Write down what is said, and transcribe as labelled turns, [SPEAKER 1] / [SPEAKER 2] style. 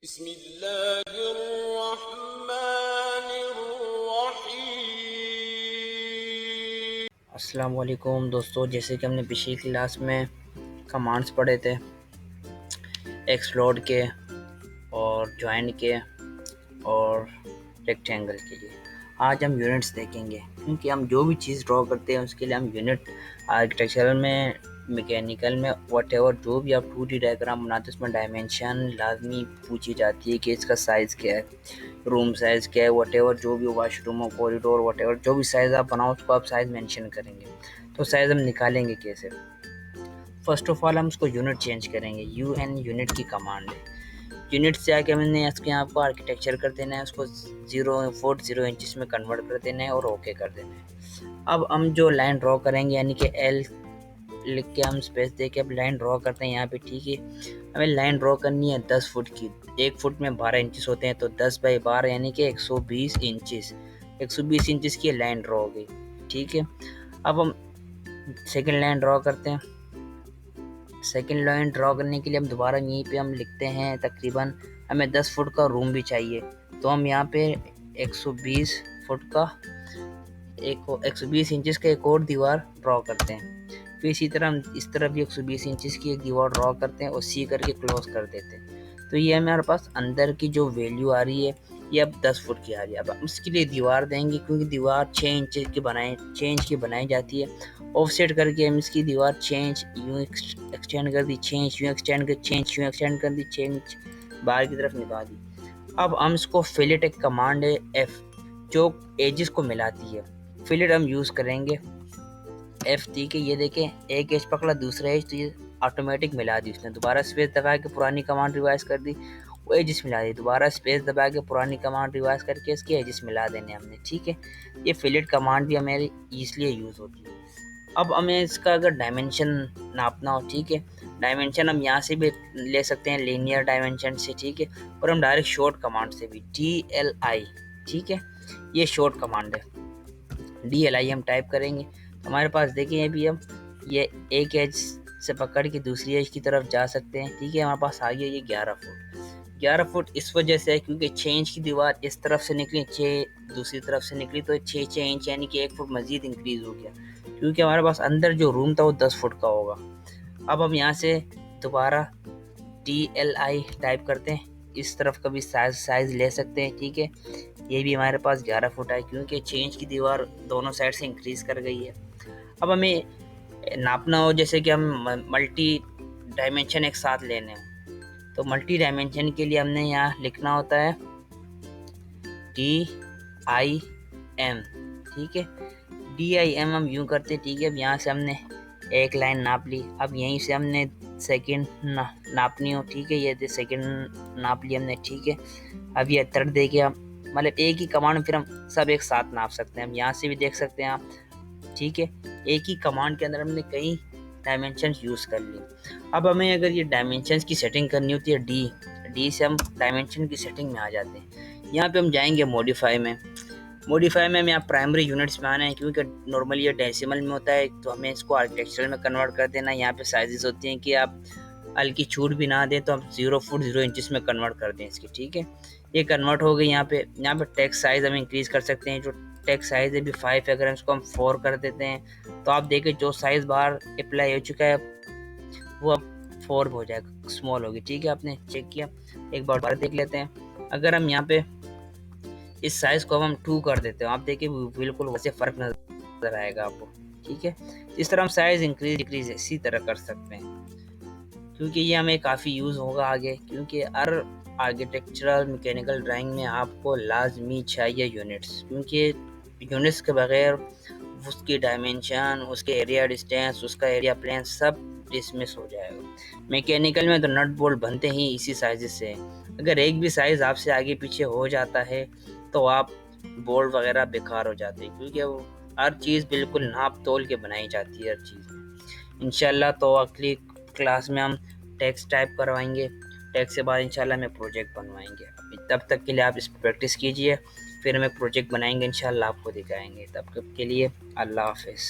[SPEAKER 1] अस्सलाम वालेकुम दोस्तों, जैसे कि हमने पिछली क्लास में कमांड्स पढ़े थे एक्सप्लोड के और ज्वाइन के और रेक्टेंगल के लिए। आज हम यूनिट्स देखेंगे, क्योंकि हम जो भी चीज़ ड्रॉ करते हैं उसके लिए हम यूनिट आर्किटेक्चरल में, मैकेनिकल में, व्हाटएवर जो भी आप 2D डायग्राम बनाते हैं उसमें डायमेंशन लाजमी पूछी जाती है कि इसका साइज़ क्या है, रूम साइज़ क्या है, व्हाटएवर जो भी वॉशरूम हो, कॉरिडोर, व्हाटएवर जो भी साइज़ आप बनाओ उसको आप साइज़ मेंशन करेंगे। तो साइज़ हम निकालेंगे कैसे? फर्स्ट ऑफ ऑल हम उसको यूनिट चेंज करेंगे। यूनिट की कमांड है। यूनिट से आके हमने इसके यहाँ आपको आर्किटेक्चर कर देना है, उसको 0.40 इंचेस में कन्वर्ट कर देना है और ओके कर देना है। अब हम जो लाइन ड्रॉ करेंगे, यानी कि एल लिख के हम स्पेस दे के अब लाइन ड्रॉ करते हैं यहाँ पे, ठीक है। हमें लाइन ड्रॉ करनी है 10 फुट की। 1 फुट में 12 इंचेस होते हैं, तो 10 बाई 12 यानी कि 120 इंचेस। 120 इंचेस की लाइन ड्रॉ हो गई, ठीक है। अब हम सेकेंड लाइन ड्रॉ करते हैं। सेकेंड लाइन ड्रॉ करने के लिए हम दोबारा यहीं पे हम लिखते हैं तकरीबन हमें 10 फुट का रूम भी चाहिए, तो हम यहाँ पे 120 फुट का 120 इंचेस का एक और दीवार ड्रॉ करते हैं। फिर इसी तरह हम इस तरफ भी 120 इंचेस की एक दीवार ड्रॉ करते हैं और सी करके क्लोज कर देते हैं। तो ये हमारे पास अंदर की जो वैल्यू आ रही है ये अब 10 फुट की आ रही है। अब हम इसके लिए दीवार देंगे, क्योंकि दीवार 6 इंच की बनाई जाती है। ऑफसेट करके हम इसकी दीवार चेंज यूँ एक्सटेंड कर दी, चेंज यूँ एक्सटेंड कर, चेंज यूँ एक्सटेंड कर दी, चेंज बाहर की तरफ निकाल दी। अब हम इसको फिलेट, एक कमांड है F जो एजेस को मिलाती है। फिलेट हम यूज़ करेंगे F, ठीक है। ये देखें, एक एज पकड़ा, दूसरा एज, तो ये ऑटोमेटिक मिला दी उसने। दोबारा स्पेस दबा के पुरानी कमांड रिवाइज कर दी, वो एजेस मिला दी। दोबारा स्पेस दबा के पुरानी कमांड रिवाइज करके इसके एजेस मिला देने हमने, ठीक है। ये फिलेट कमांड भी हमारी इसलिए यूज़ होती है। अब हमें इसका अगर डायमेंशन नापना हो, ठीक है, डायमेंशन हम यहाँ से भी ले सकते हैं लीनियर डायमेंशन से, ठीक है, और हम डायरेक्ट शॉर्ट कमांड से भी DLI, ठीक है, ये शॉर्ट कमांड है। DLI हम टाइप करेंगे, हमारे पास देखिए अभी हम ये एक एज से पकड़ के दूसरी एज की तरफ जा सकते हैं, ठीक है। हमारे पास आ गया ये 11 फुट इस वजह से है क्योंकि 6 इंच की दीवार इस तरफ से निकली, 6 दूसरी तरफ से निकली, तो 6 इंच यानी कि 1 फुट मजीद इंक्रीज हो गया, क्योंकि हमारे पास अंदर जो रूम था वो 10 फुट का होगा। अब हम यहाँ से दोबारा DLI टाइप करते हैं, इस तरफ का भी साइज ले सकते हैं, ठीक है। ये भी हमारे पास 11 फुट है, क्योंकि 6 इंच की दीवार दोनों साइड से इंक्रीज कर गई है। अब हमें नापना हो, जैसे कि हम मल्टी डायमेंशन एक साथ लेने हो, तो मल्टी डायमेंशन के लिए हमने यहाँ लिखना होता है DIM, ठीक है। DIM हम यूँ करते, ठीक है। अब यहाँ से हमने एक लाइन नाप ली, अब यहीं से हमने सेकंड नापनी हो, ठीक है। ये सेकंड नाप ली हमने, ठीक है। अब ये थर्ड दे के हम मतलब एक ही कमांड फिर हम सब एक साथ नाप सकते हैं। हम यहाँ से भी देख सकते हैं आप, ठीक है। एक ही कमांड के अंदर हमने कई डायमेंशन यूज़ कर ली। अब हमें अगर ये डायमेंशन की सेटिंग करनी होती है डी से हम डायमेंशन की सेटिंग में आ जाते हैं। यहाँ पे हम जाएंगे मॉडिफाई में हमें यहाँ प्राइमरी यूनिट्स में आना है, क्योंकि नॉर्मली ये डेसिमल में होता है, तो हमें इसको आर्किटेक्चरल में कन्वर्ट कर देना है। यहाँ पे साइजेस होती हैं कि आप हल्की छूट भी ना दें, तो हम 0 फुट 0 इंचेस में कन्वर्ट कर दें इसकी, ठीक है। ये कन्वर्ट हो गई। यहाँ पे टेक्स्ट साइज हम इंक्रीज़ कर सकते हैं। जो टेक्स्ट साइज है भी 5 है, अगर हम इसको हम 4 कर देते हैं तो आप देखिए जो साइज़ बाहर अप्लाई हो चुका है वो अब 4 हो जाएगा, स्मॉल होगी, ठीक है। आपने चेक किया, एक बार देख लेते हैं। अगर हम यहाँ पे इस साइज़ को हम 2 कर देते हैं, आप देखिए बिल्कुल वैसे फ़र्क नज़र आएगा आपको, ठीक है। इस तरह हम साइज़ इंक्रीज डिक्रीज इसी तरह कर सकते हैं, क्योंकि ये हमें काफ़ी यूज़ होगा आगे, क्योंकि हर आर्किटेक्चरल मैकेनिकल ड्राइंग में आपको लाजमी चाहिए यूनिट्स, क्योंकि यूनिट्स के बगैर उसकी डायमेंशन, उसके एरिया डिस्टेंस, उसका एरिया प्लेन सब डिसमिस हो जाएगा। मैकेनिकल में तो नट बोल्ट बनते ही इसी साइज़ से। अगर एक भी साइज़ आपसे आगे पीछे हो जाता है तो आप बोल्ट वगैरह बेकार हो जाते हैं, क्योंकि वो हर चीज़ बिल्कुल नाप तोल के बनाई जाती है हर चीज़। इंशाल्लाह तो अगली क्लास में हम टेक्स्ट टाइप करवाएंगे, टेक्स्ट के बाद इंशाल्लाह में प्रोजेक्ट बनवाएंगे। तब तक के लिए आप इस पर प्रैक्टिस कीजिए, फिर हम एक प्रोजेक्ट बनाएंगे, इंशाल्लाह आपको दिखाएंगे। तब तक के लिए अल्लाह हाफिज़।